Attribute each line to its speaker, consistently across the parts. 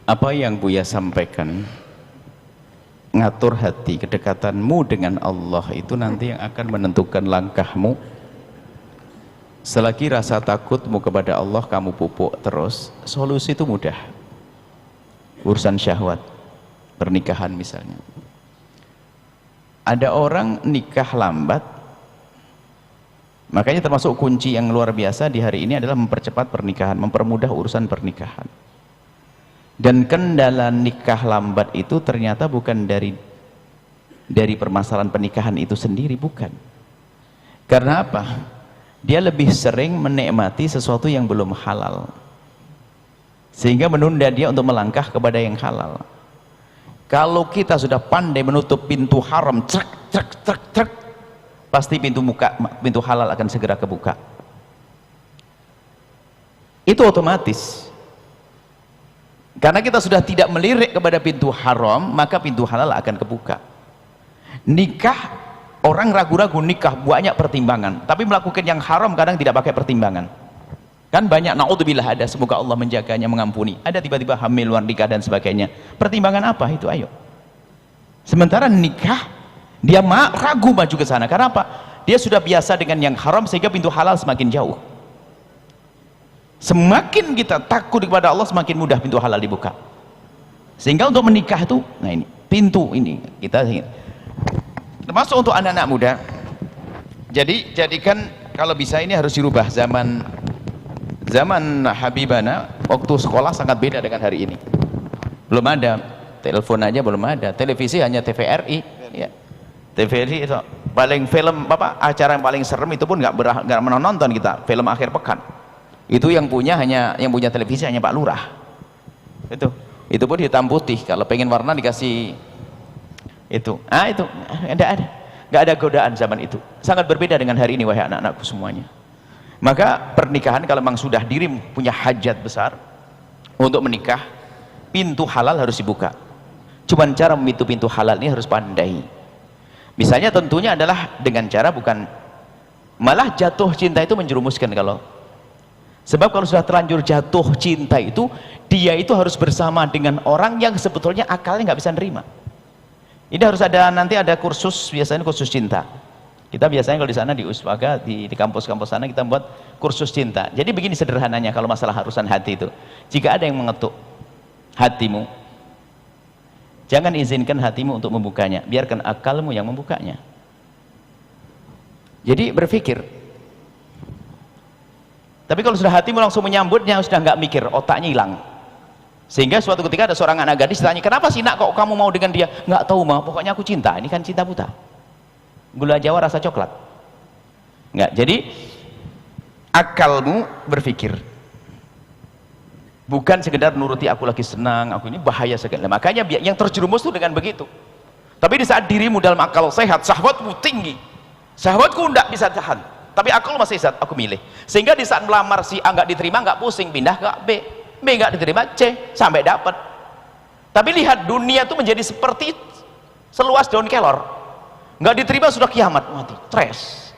Speaker 1: Apa yang Buya sampaikan, ngatur hati, kedekatanmu dengan Allah itu nanti yang akan menentukan langkahmu. Selagi rasa takutmu kepada Allah kamu pupuk terus, solusi itu mudah. Urusan syahwat, pernikahan misalnya. Ada orang nikah lambat, makanya termasuk kunci yang luar biasa di hari ini adalah mempercepat pernikahan, mempermudah urusan pernikahan. Dan kendala nikah lambat itu ternyata bukan dari permasalahan pernikahan itu sendiri, bukan. Karena apa? Dia lebih sering menikmati sesuatu yang belum halal, sehingga menunda dia untuk melangkah kepada yang halal. Kalau kita sudah pandai menutup pintu haram, trek trek trek trek, pasti pintu halal akan segera kebuka. Itu otomatis. Karena kita sudah tidak melirik kepada pintu haram, maka pintu halal akan kebuka. Nikah, orang ragu-ragu nikah, banyak pertimbangan, tapi melakukan yang haram kadang tidak pakai pertimbangan. Kan banyak, naudzubillah, ada, semoga Allah menjaganya, mengampuni, ada tiba-tiba hamil, luar nikah dan sebagainya. Pertimbangan apa itu? Ayo. Sementara nikah, dia ragu maju ke sana. Karena apa? Dia sudah biasa dengan yang haram, sehingga pintu halal semakin jauh. Semakin kita takut kepada Allah, semakin mudah pintu halal dibuka. Sehingga untuk menikah itu, nah ini pintu ini kita termasuk untuk anak-anak muda. Jadi jadikan, kalau bisa ini harus dirubah. Zaman Habibana waktu sekolah sangat beda dengan hari ini. Belum ada telepon, aja belum ada televisi, hanya TVRI ya. TVRI itu paling film apa, acara yang paling serem itu pun nggak menonton kita, film akhir pekan. Itu yang punya televisi hanya Pak Lurah. Itu pun hitam putih. Kalau pengen warna dikasih itu. Itu nggak ada godaan zaman itu. Sangat berbeda dengan hari ini, wahai anak-anakku semuanya. Maka pernikahan, kalau memang sudah diri punya hajat besar untuk menikah, pintu halal harus dibuka. Cuman cara memitu pintu halal ini harus pandai. Misalnya tentunya adalah dengan cara bukan malah jatuh cinta itu menjerumuskan. Sebab kalau sudah terlanjur jatuh cinta itu, dia itu harus bersama dengan orang yang sebetulnya akalnya nggak bisa nerima. Ini harus ada, nanti ada kursus, biasanya kursus cinta. Kita biasanya kalau di sana di Uswaga, di kampus-kampus sana kita buat kursus cinta. Jadi begini sederhananya kalau masalah urusan hati itu. Jika ada yang mengetuk hatimu, jangan izinkan hatimu untuk membukanya, biarkan akalmu yang membukanya. Jadi berpikir. Tapi kalau sudah hatimu langsung menyambutnya, sudah nggak mikir, otaknya hilang. Sehingga suatu ketika ada seorang anak gadis tanya, kenapa sih nak kok kamu mau dengan dia? Nggak tahu mah, pokoknya aku cinta. Ini kan cinta buta, gula jawa rasa coklat. Nggak. Jadi akalmu berpikir, bukan sekedar nuruti aku lagi senang, aku ini bahaya sekali. Makanya yang terjerumus itu dengan begitu. Tapi di saat dirimu dalam akal sehat, syahwatmu tinggi, syahwatku nggak bisa tahan, tapi akal masih sehat, aku milih. Sehingga di saat melamar si A nggak diterima, nggak pusing, pindah ke B, B nggak diterima, C, sampai dapat. Tapi lihat, dunia itu menjadi seperti seluas daun kelor. Nggak diterima sudah kiamat, mati, stres.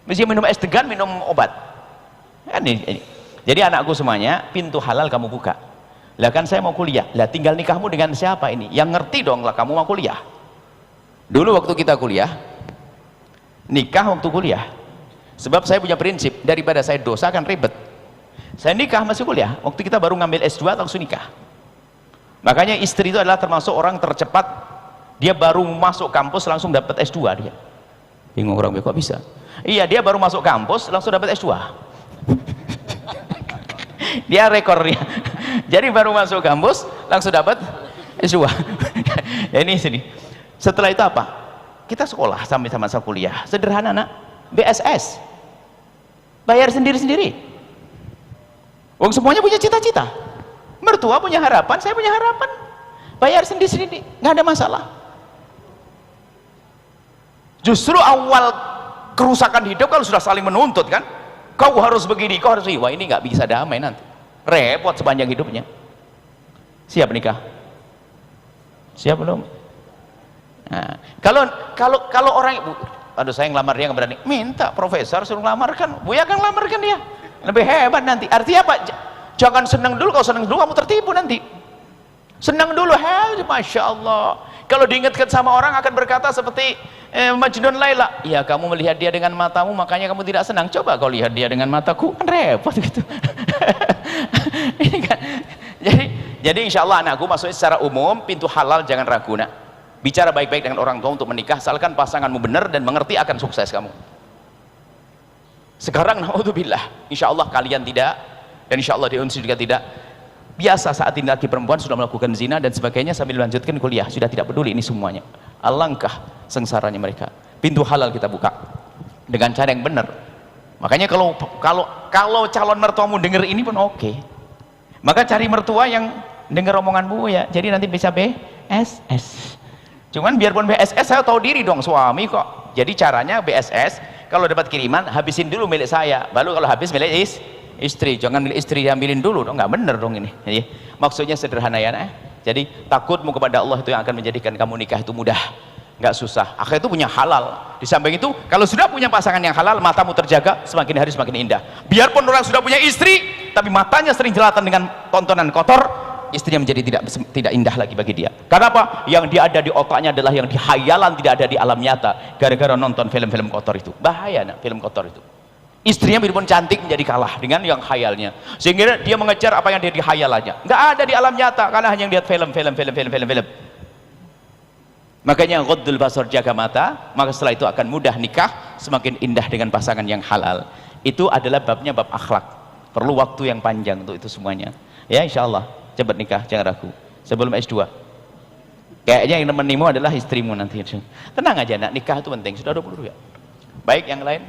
Speaker 1: Mesti minum es degan, minum obat. Ini. Jadi anakku semuanya, pintu halal kamu buka. Lah kan saya mau kuliah, lah tinggal nikahmu dengan siapa ini? Yang ngerti dong lah kamu mau kuliah. Dulu waktu kita kuliah, nikah waktu kuliah. Sebab saya punya prinsip, daripada saya dosa kan ribet. Saya nikah masih kuliah, waktu kita baru ngambil S2 langsung nikah. Makanya istri itu adalah termasuk orang tercepat, dia baru masuk kampus langsung dapat S2 dia. Bingung orang, kok bisa? Iya, dia baru masuk kampus langsung dapat S2. Dia rekornya. Jadi baru masuk kampus langsung dapat S2. Ya ini sini. Setelah itu apa? Kita sekolah sampai sama-sama kuliah. Sederhana nak, BSS. Bayar sendiri-sendiri. Wong semuanya punya cita-cita. Mertua punya harapan, saya punya harapan. Bayar sendiri-sendiri, nggak ada masalah. Justru awal kerusakan hidup kalau sudah saling menuntut kan. Kau harus begini, kau harus begini. Wah, ini nggak bisa damai nanti. Repot sepanjang hidupnya. Siap nikah? Siap belum? Nah, kalau orang, aduh saya ngelamar dia nggak berani, minta profesor suruh ngelamarkan, Buya akan ngelamarkan dia, lebih hebat nanti. Artinya apa? Jangan senang dulu, kalau senang dulu kamu tertipu nanti. senang dulu, Masya Allah. Kalau diingatkan sama orang akan berkata seperti Majnun Laila, ya kamu melihat dia dengan matamu makanya kamu tidak senang, coba kau lihat dia dengan mataku, kan repot gitu. Ini kan, jadi insya Allah anakku, maksudnya secara umum pintu halal jangan ragu nak, bicara baik-baik dengan orang tua untuk menikah, asalkan pasanganmu benar dan mengerti, akan sukses kamu. Sekarang naudzubillah, insya Allah kalian tidak, dan insya Allah di Unsi juga tidak. Biasa saat ini laki perempuan sudah melakukan zina dan sebagainya sambil melanjutkan kuliah, sudah tidak peduli ini semuanya. Alangkah sengsaranya mereka. Pintu halal kita buka dengan cara yang benar. Makanya kalau calon mertuamu dengar ini pun oke. Maka cari mertua yang dengar omonganmu ya. Jadi nanti bisa BSS. Cuman biarpun BSS saya tahu diri dong suami kok. Jadi caranya BSS kalau dapat kiriman habisin dulu milik saya. Baru kalau habis milik istri, jangan milik istri diambilin dulu dong, nggak bener dong ini. Jadi, maksudnya sederhana ya nah. Jadi takutmu kepada Allah itu yang akan menjadikan kamu nikah itu mudah, nggak susah. Akhirnya itu punya halal. Di samping itu kalau sudah punya pasangan yang halal, matamu terjaga, semakin hari semakin indah. Biarpun orang sudah punya istri tapi matanya sering jelatan dengan tontonan kotor, istrinya menjadi tidak indah lagi bagi dia. Karena apa? Yang dia ada di otaknya adalah yang di hayalan, tidak ada di alam nyata, gara-gara nonton film-film kotor itu. Bahaya nak film kotor itu. Istrinya biarpun cantik menjadi kalah dengan yang khayalnya, sehingga dia mengejar apa yang dia di hayalannya, nggak ada di alam nyata karena hanya lihat film. Makanya ghaddul basar, jaga mata, maka setelah itu akan mudah nikah, semakin indah dengan pasangan yang halal. Itu adalah babnya bab akhlak, perlu waktu yang panjang untuk itu semuanya ya. Insya Allah cepat nikah, jangan ragu sebelum S2. Kayaknya yang nemenimu adalah istrimu nanti. Tenang aja nak, nikah itu penting, sudah 20 ya. Baik, yang lain.